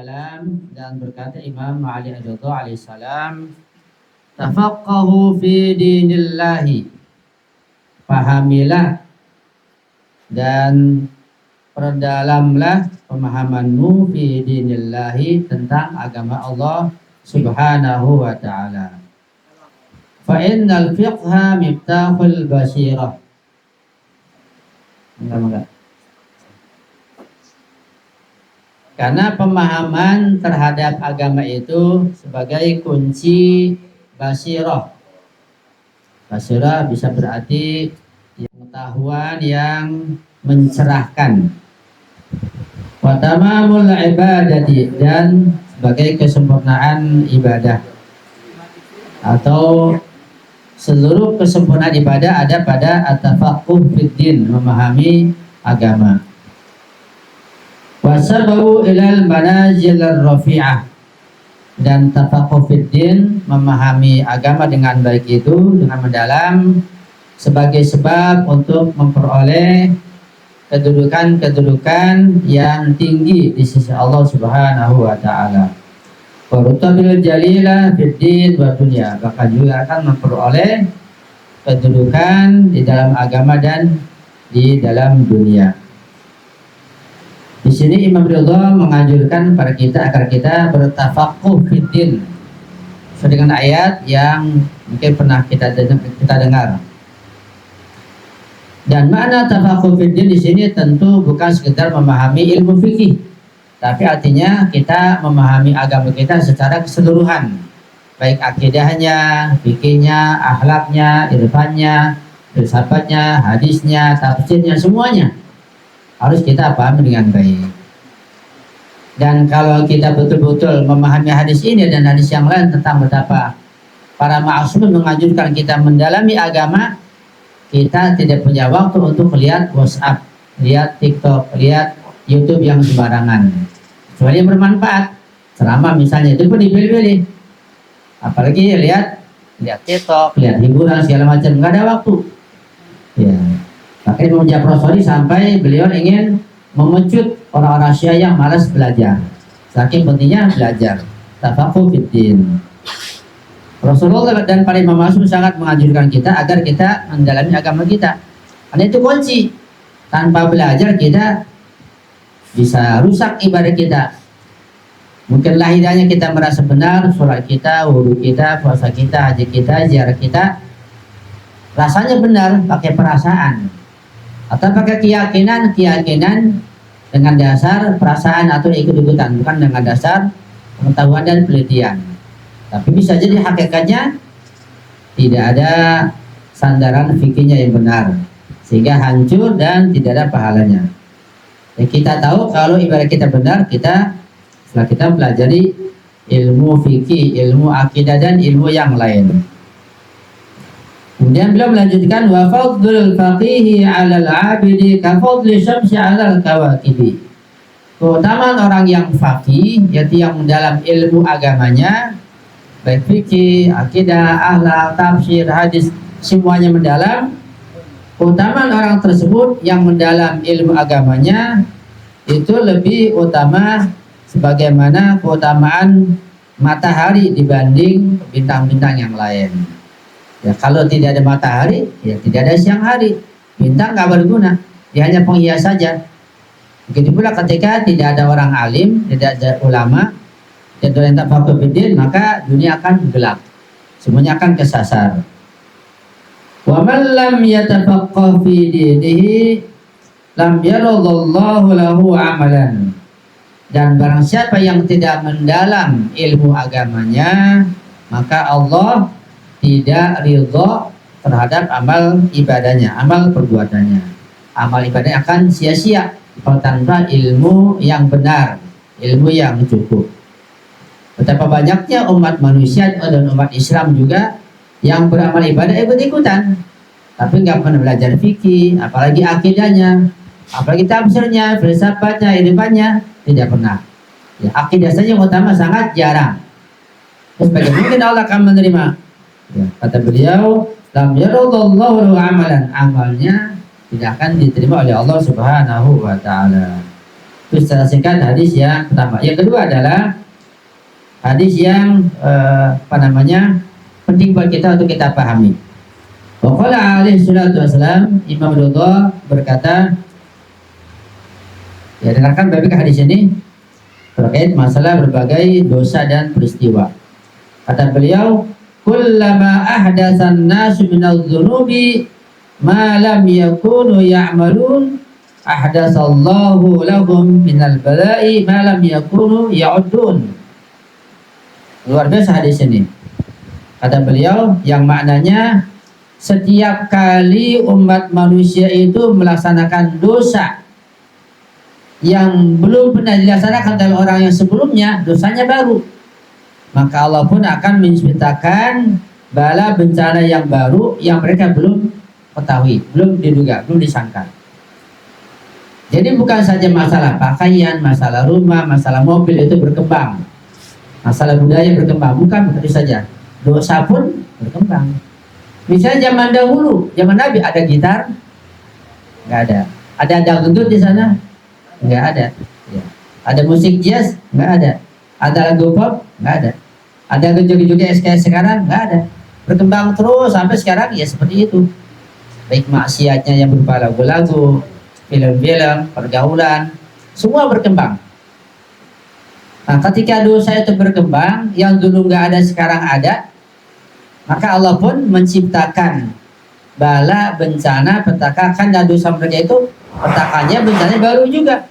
alaihissalam, dan berkata Imam Ali Ar-Ridha alaihissalam, tafaqahu fi dinillahi, pahamilah dan perdalamlah pemahamanmu fi dinillahi, tentang agama Allah subhanahu wa ta'ala. Fa innal fiqha miftahul basirah. Enggak. Karena pemahaman terhadap agama itu sebagai kunci basirah. Basirah bisa berarti pengetahuan yang mencerahkan. Wa tamamul ibadati, dan sebagai kesempurnaan ibadah, atau seluruh kesempurnaan ibadah ada pada at-tafaqquh fid-din, memahami agama. Wasabahu ilal manazil ar-rafi'ah, dan tafaqquh fid-din, memahami agama dengan baik itu, dengan mendalam, sebagai sebab untuk memperoleh kedudukan-kedudukan yang tinggi di sisi Allah Subhanahu wa ta'ala. Warutabil jalilah fid-din wa dunya, bahkan juga akan memperoleh kedudukan di dalam agama dan di dalam dunia. Di sini Imam Ridha menganjurkan pada kita agar kita bertafaqquh fid-din, sesuai dengan ayat yang mungkin pernah kita dengar. Dan makna tafaqquh fid-din di sini tentu bukan sekedar memahami ilmu fikih, tapi artinya kita memahami agama kita secara keseluruhan, baik akidahnya, fikihnya, akhlaknya, irfannya, filsafatnya, hadisnya, tafsirnya, semuanya harus kita pahami dengan baik. Dan kalau kita betul-betul memahami hadis ini dan hadis yang lain tentang betapa para ma'asumin menganjurkan kita mendalami agama, kita tidak punya waktu untuk lihat WhatsApp, lihat TikTok, lihat YouTube yang sembarangan. Kecuali yang bermanfaat, ceramah misalnya, itu pun dipilih-pilih. Apalagi lihat TikTok, lihat hiburan segala macam, nggak ada waktu. Ya. Makanya Imam Ja'far Shadiq sampai beliau ingin memecut orang-orang Syiah yang malas belajar. Saking pentingnya belajar. Tafaqquh fid-din. Rasulullah dan para imam ma'sum sangat menganjurkan kita agar kita mendalami agama kita. Karena itu kunci. Tanpa belajar kita bisa rusak ibadah kita. Mungkin lahirnya kita merasa benar, sholat kita, wudhu kita, puasa kita, haji kita, ziarah kita, rasanya benar, pakai perasaan. Atau pakai keyakinan dengan dasar perasaan atau ikut-ikutan, bukan dengan dasar pengetahuan dan penelitian. Tapi bisa jadi hakikatnya tidak ada sandaran fikihnya yang benar, sehingga hancur dan tidak ada pahalanya. Ya, kita tahu kalau ibadah kita benar, setelah kita pelajari ilmu fikih, ilmu akidah dan ilmu yang lain. Kemudian beliau melanjutkan, wa fadlul faqihi 'alal 'abidi ka fadli syamsi 'alal kawakibi. Keutamaan orang yang faqih, yaitu yang dalam ilmu agamanya, baik fikih, akidah, akhlak, tafsir, hadis, semuanya mendalam. Keutamaan orang tersebut yang mendalam ilmu agamanya itu lebih utama sebagaimana keutamaan matahari dibanding bintang-bintang yang lain. Ya, kalau tidak ada matahari, ya tidak ada siang hari. Bintang nggak berguna, dia hanya penghias saja. Begitu pula ketika tidak ada orang alim, tidak ada ulama, tidak ada yang tafaqquh fid-din, maka dunia akan gelap. Semuanya akan kesasar. Wa man lam yatafaqqah fi dinihi lam yaradallahu lahu amalan. Dan barang siapa yang tidak mendalam ilmu agamanya, maka Allah tidak ridho terhadap amal ibadahnya, amal perbuatannya. Amal ibadahnya akan sia-sia kalau tanpa ilmu yang benar, ilmu yang cukup. Betapa banyaknya umat manusia dan umat Islam juga yang beramal ibadah ikut-ikutan, tapi nggak pernah belajar fikih, apalagi akidahnya, apalagi tafsirnya, filsafatnya, ilmunya, tidak pernah. Ya, akidah saja yang utama sangat jarang. Terus bagaimana mungkin Allah akan menerima? Ya, kata beliau, lam yaradallahu lahu amalan, amalnya tidak akan diterima oleh Allah Subhanahu wa ta'ala. Itu secara singkat hadis yang pertama. Yang kedua adalah hadis yang penting buat kita untuk kita pahami. Waqala alaihi salatu wassalam, Imam Ridha berkata, ya dengarkan baik hadis ini terkait masalah berbagai dosa dan peristiwa. Kata beliau, kullama ahdatsan nasu minadz dzunubi ma lam yakunu ya'malun ahdatsallahu lahum minal bala'i ma lam yakunu ya'udun. Luar biasa hadis ini. Kata beliau yang maknanya setiap kali umat manusia itu melaksanakan dosa yang belum pernah dilaksanakan oleh orang yang sebelumnya, dosanya baru, maka Allah pun akan menciptakan bala bencana yang baru yang mereka belum ketahui, belum diduga, belum disangka. Jadi bukan saja masalah pakaian, masalah rumah, masalah mobil itu berkembang, masalah budaya berkembang, bukan begitu saja, dosa pun berkembang. Misalnya zaman dahulu, zaman Nabi ada gitar? Nggak ada. Ada dangdut di sana? Nggak ada. Ya. Ada musik jazz? Nggak ada. Ada lagu pop? Nggak ada. Ada joget-joget SKS sekarang? Nggak ada. Berkembang terus sampai sekarang ya seperti itu. Baik maksiatnya yang berupa lagu-lagu, film-film, pergaulan, semua berkembang. Nah, ketika dosa itu berkembang, yang dulu nggak ada sekarang ada, maka Allah pun menciptakan bala, bencana, petaka. Karena dosa mereka itu petakannya, bencananya baru juga.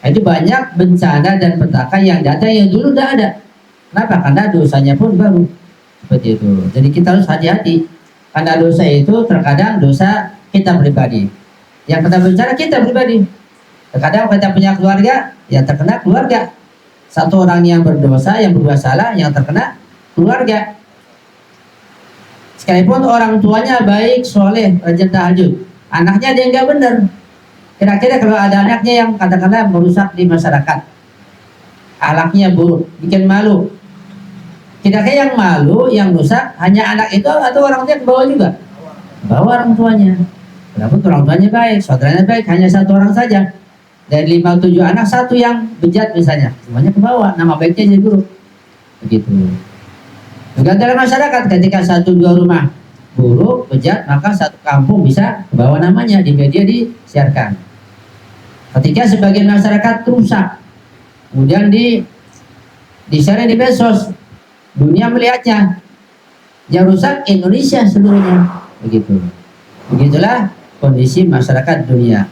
Nah, itu banyak bencana dan petaka yang datang yang dulu tidak ada. Kenapa? Karena dosanya pun baru. Seperti itu. Jadi kita harus hati-hati. Karena dosa itu terkadang dosa kita pribadi. Yang kena bencana kita pribadi. Terkadang kita punya keluarga, yang terkena keluarga. Satu orang yang berdosa, yang berbuat salah, yang terkena keluarga. Sekalipun orang tuanya baik, soleh, rajin tahajud, anaknya dia nggak benar. Kira-kira kalau ada anaknya yang katakanlah merusak di masyarakat, akhlaknya buruk, bikin malu, kira-kira yang malu, yang rusak hanya anak itu atau orang tua ke bawah juga? Bawa orang tuanya. Walaupun orang tuanya baik, saudaranya baik, hanya satu orang saja. Dari 5-7 anak, satu yang bejat misalnya, semuanya ke bawah, nama baiknya jadi buruk. Begitu. Juga dalam masyarakat, ketika 1-2 rumah buruk, bejat, maka satu kampung bisa ke bawah namanya, di media disiarkan. Ketika sebagian masyarakat rusak, kemudian disiarkan di medsos, dunia melihatnya, yang rusak Indonesia seluruhnya. Begitu. Begitulah kondisi masyarakat dunia.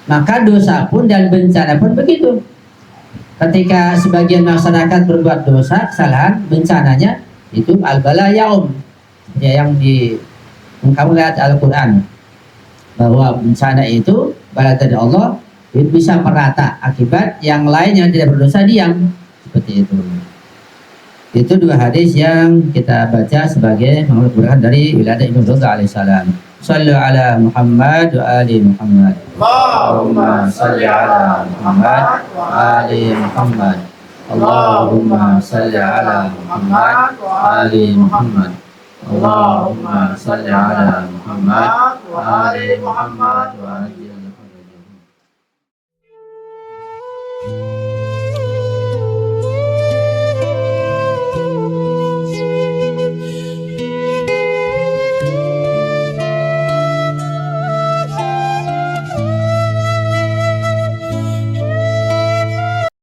Maka dosa pun dan bencana pun begitu. Ketika sebagian masyarakat berbuat dosa, kesalahan, bencananya itu al-bala yaum, ya, yang kamu lihat Al-Quran, bahwa bencana itu bala dari Allah itu bisa merata, akibat yang lain yang tidak berdosa diam. Seperti itu. Itu dua hadis yang kita baca sebagai menurut dari wilayah Ibnu Ridha alaihissalam. Sallu ala Muhammad wa ali Muhammad. Allahumma salli ala Muhammad wa ali Muhammad. Allahumma salli ala Muhammad wa ali Muhammad. Allahumma salli ala Muhammad wa ali Muhammad wa ali